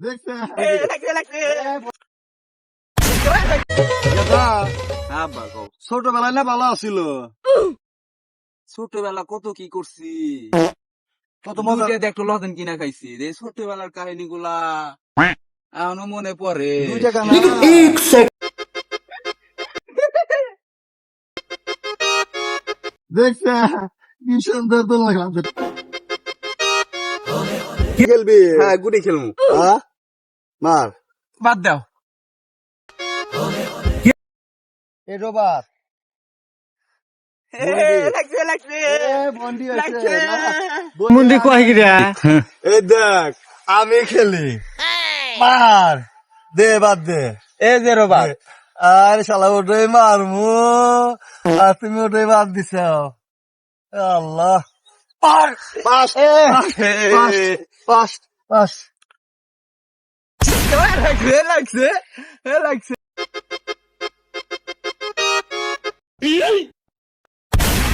দেখছে আব্বা কও ছোটবেলায় না ভালো আছিল, ছোটবেলা কত কি করছি, কত মজা। দুইটা একটু লজেন কিনা খাইছি রে, ছোটবেলার কাহিনী গুলা এখনো মনে পড়ে। 2 টাকা না দেখছে কি সুন্দর তো লাগলাম। কি খেলবি? হ্যাঁ গুটি খেলমু, হ্যাঁ মার বাদ দাও। এ রোবার লাগছে লাগছে বন্ডি লাগছে। বন্ডি কয় গিরা এই দেখ আমি খেলি মার দে বাদ দে এ যে রোবা আরে শালা ওটাই মারমু আর তুমি ওটাই বাদ দিছ আল্লাহ পার পাস পাস পাস লাগছে লাগছে লাগছে।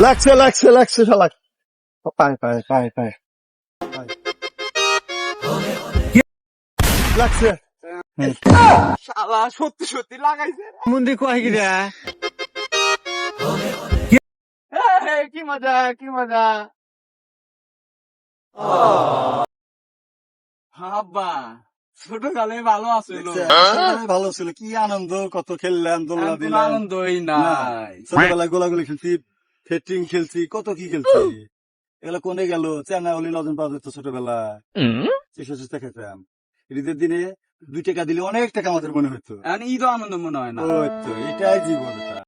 লাগছে লাগছে লাগছে শালা পায় পায় পায় পায় লাগছে শালা সত্যি সত্যি লাগাইছে। মুন্দি কয় গিরা কি মজা কি মজা। আব্বা ছোটকালে ভালো আছিল, ভালো ছিল, কি আনন্দ, কত খেললাম, দোলনা এখন কোনো দিলাম, আনন্দই নাই। ছোটবেলায় গোলাগুলি খেলছি, ফেটিং খেলছি, কত কি খেলছি। এগুলো কোনে গেল, চেনা হলি লজন পাওয়া যেত ছোটবেলায়, চেষ্টা খেতাম। ঈদের দিনে 2 টাকা দিলে অনেক টাকা আমাদের মনে হতো। এখন ঈদও আনন্দ মনে হয় না। ওই তো এটাই জীবন।